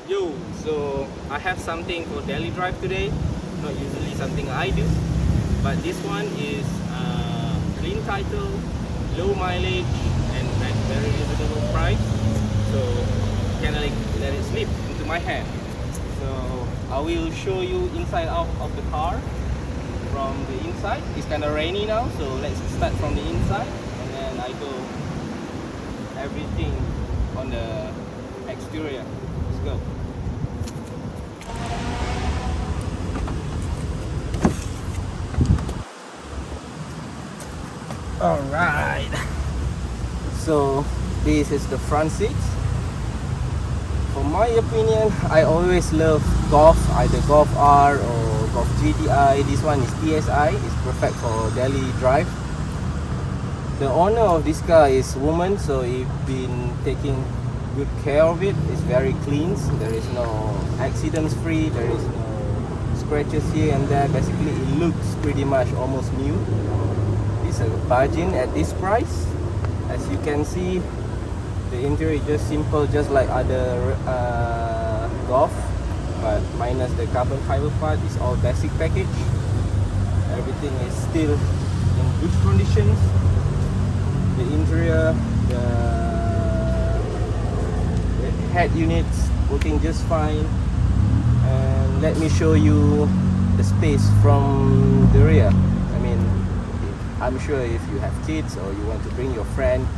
Yo, so I have something for daily drive today. Not usually something I do, but this one is clean title, low mileage, and at very reasonable price. So can I let it slip into my hand? So I will show you inside out of the car from the inside. It's kind of rainy now, so let's start from the inside, and then I go everything on the exterior. Let's go. Alright, so this is the front seat. For my opinion, I always love Golf, either Golf R or Golf GTI. This one is TSI, it's perfect for daily drive. The owner of this car is woman, so he's been taking good care of it. It's very clean, so there is no accidents free, there is no scratches here and there. Basically it looks pretty much almost new. It's a bargain at this price. As you can see, the interior is just simple, just like other Golf, but minus the carbon fiber part. It's all basic package. Everything is still in good conditions. The interior, the head units working just fine. And let me show you the space from the rear. I mean, I'm sure if you have kids or you want to bring your friend,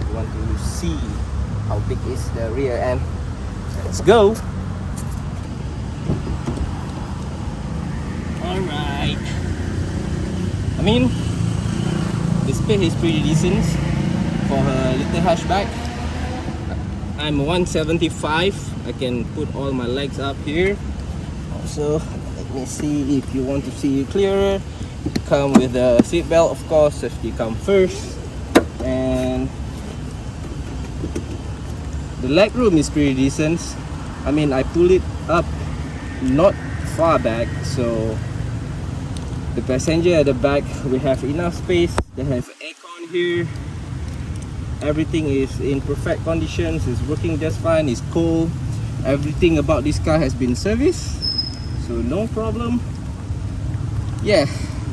you want to see how big is the rear end. Let's go. Alright, I mean, the space is pretty decent for a little hatchback. I'm 175. I can put all my legs up here. Also, let me see if you want to see it clearer. Come with the seat belt, of course. Safety come first. And the leg room is pretty decent. I mean, I pull it up not far back, so the passenger at the back, we have enough space. They have aircon here. Everything is in perfect conditions. It's working just fine. It's cold. Everything about this car has been serviced, so no problem. Yeah,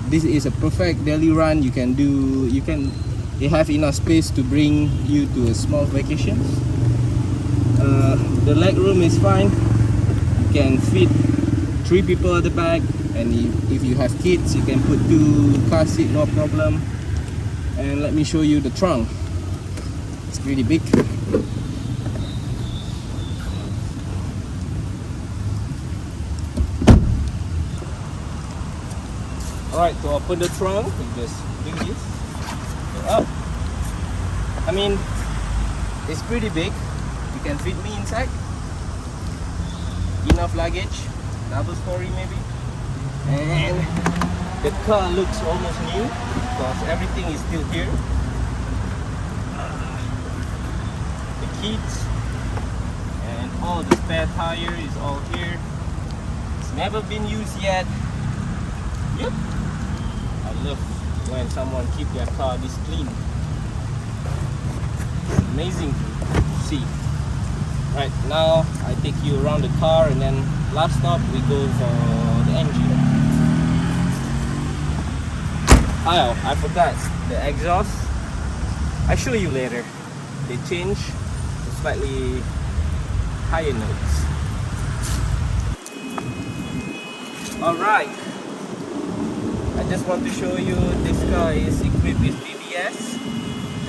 this is a perfect daily run. You have enough space to bring you to a small vacation. The leg room is fine. You can fit 3 people at the back, and if you have kids, you can put 2 car seats, no problem. And let me show you the trunk. It's pretty big. Alright, to open the trunk, you just do this. Go up. I mean, it's pretty big. You can fit me inside. Enough luggage, double story maybe. And the car looks almost new because everything is still here. The keys and all the spare tire is all here. It's never been used yet. Yep. I love when someone keep their car this clean. It's amazing to see. Right, now I take you around the car, and then last stop we go for the engine. Oh, I forgot the exhaust. I'll show you later. They change to slightly higher notes. Alright, I just want to show you this car is equipped with BBS,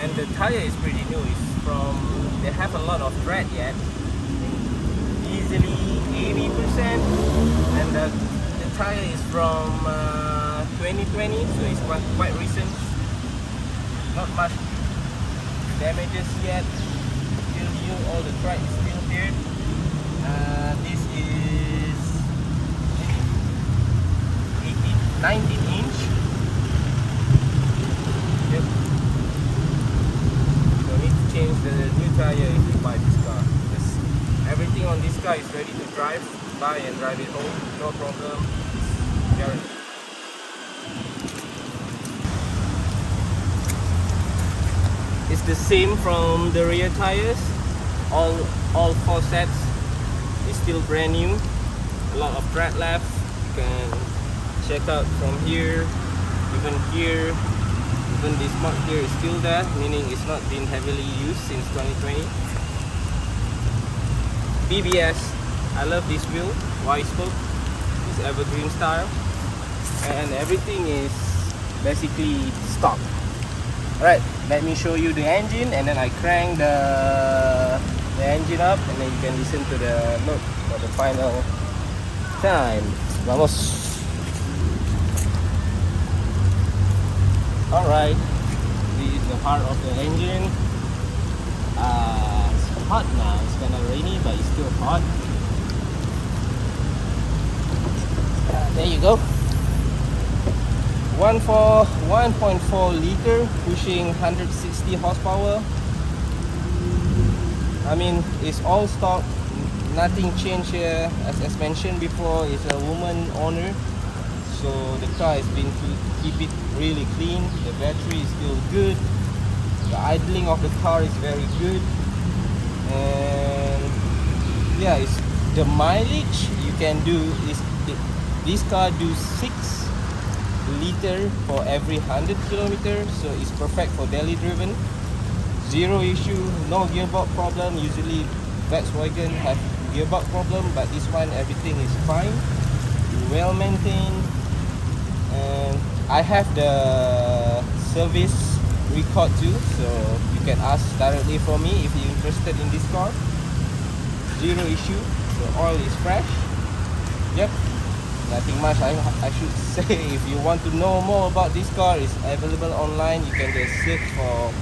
and the tire is pretty new. It's from, they have a lot of tread yet, easily 80%, and the tire is from 2020, so it's quite recent. Not much damages yet. Still new, all the tread is still here. This is 19 inch. Yep. So need to change the new tire if you buy this car. Everything on this car is ready to drive. Buy and drive it home, no problem. It's guaranteed. It's the same from the rear tires. All 4 sets It's still brand new, a lot of tread left. You can check out from here, even here, even this mark here is still there, meaning it's not been heavily used since 2020. BBS, I love this wheel, wide spoke, it's evergreen style, and everything is basically stock. Alright, let me show you the engine, and then I crank the engine up, and then you can listen to the note for the final time. Vamos. Alright, this is the heart of the engine. It's hot now, it's kind of rainy, but it's still hot. There you go. 1.4 liter, pushing 160 horsepower. I mean, it's all stock, nothing changed here. As mentioned before, it's a woman owner, so the car has been to keep it really clean. The battery is still good. The idling of the car is very good, and yeah, it's the mileage you can do is this car do 6 liter for every 100 kilometers, so it's perfect for daily driven. Zero issue, no gearbox problem. Usually Volkswagen have gearbox problem, but this one everything is fine, well maintained. And I have the service record too, so you can ask directly from me if you're interested in this car. Zero issue, the oil is fresh. Yep, nothing much I should say. If you want to know more about this car, it's available online. You can just search for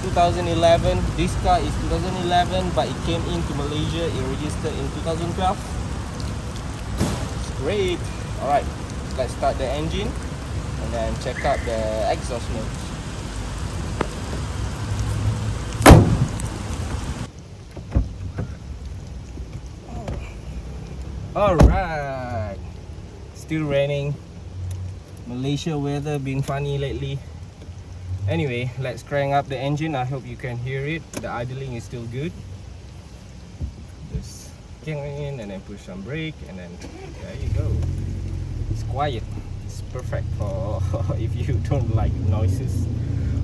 2011. This car is 2011, but it came into Malaysia, it registered in 2012. It's great. Alright, let's start the engine and then check out the exhaust notes. Alright, still raining. Malaysia weather been funny lately. Anyway, let's crank up the engine. I hope you can hear it. The idling is still good. Just kick in and then push some brake, and then there you go. It's quiet. It's perfect for if you don't like noises.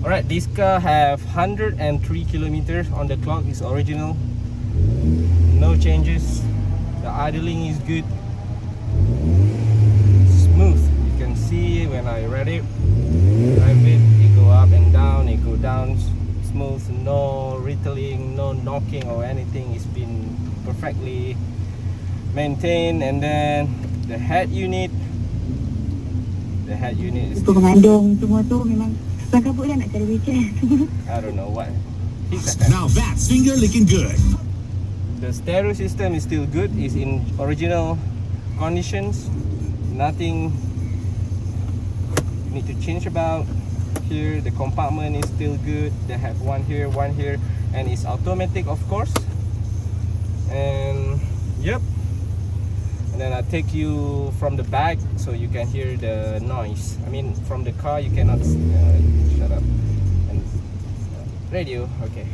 Alright, this car have 103 kilometers on the clock. It's original. No changes. The idling is good. Smooth. You can see when I read it, drive it, it go up and down, it go down smooth, no rattling, no knocking or anything. It's been perfectly maintained. And then the head unit is pengandung semua tu memang susah kabut dah nak cari wheelchair. I don't know what. Now that's finger licking good. The stereo system is still good. It's in original conditions. Nothing you need to change about. Here the compartment is still good. They have one here, and it's automatic, of course. And yep. And then I take you from the back so you can hear the noise. I mean, from the car you cannot. Shut up. And radio, okay.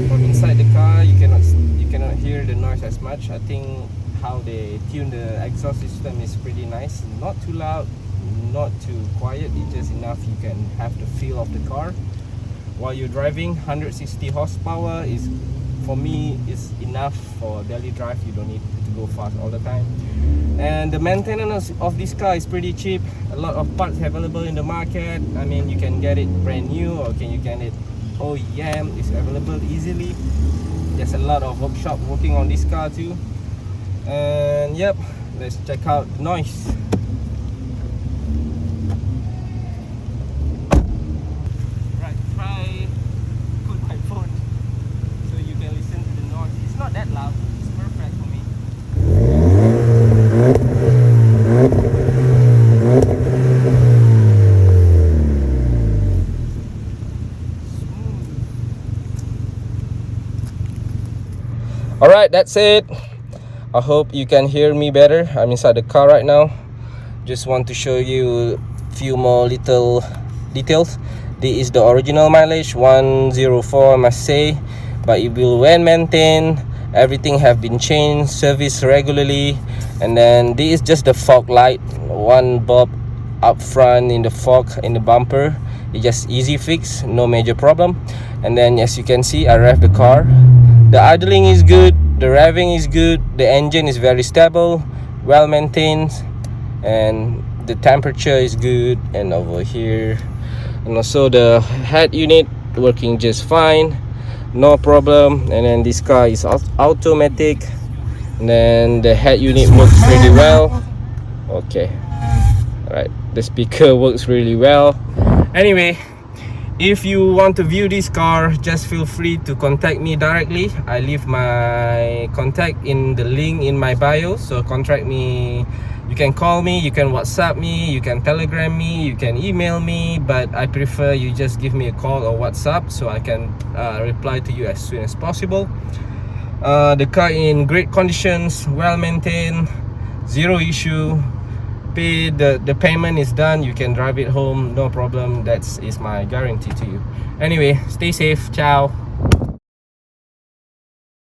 From inside the car you cannot hear the noise as much. I think how they tune the exhaust system is pretty nice. Not too loud, not too quiet. It's just enough you can have the feel of the car while you're driving. 160 horsepower is, for me, is enough for daily drive. You don't need to go fast all the time. And the maintenance of this car is pretty cheap. A lot of parts available in the market. I mean, you can get it brand new, or can you get it OEM. It's available easily. There's a lot of workshop working on this car too. And yep, let's check out the noise. Right, try put my phone so you can listen to the noise. It's not that loud. It's perfect for me. Alright, that's it. I hope you can hear me better. I'm inside the car right now. Just want to show you a few more little details. This is the original mileage, 104 I must say, but it will well maintained. Everything have been changed, serviced regularly. And then this is just the fog light, one bulb up front in the fog in the bumper. It's just easy fix, no major problem. And then as you can see, I rev the car. The idling is good, the revving is good, the engine is very stable, well maintained, and the temperature is good. And over here, and also the head unit working just fine, no problem. And then this car is automatic, and then the head unit works pretty well. Okay, all right, the speaker works really well. Anyway, if you want to view this car, just feel free to contact me directly. I leave my contact in the link in my bio, so contact me. You can call me, you can WhatsApp me, you can Telegram me, you can email me, but I prefer you just give me a call or WhatsApp so I can reply to you as soon as possible. The car in great conditions, well maintained, zero issue. The payment is done, you can drive it home, no problem. That is my guarantee to you. Anyway, stay safe. Ciao.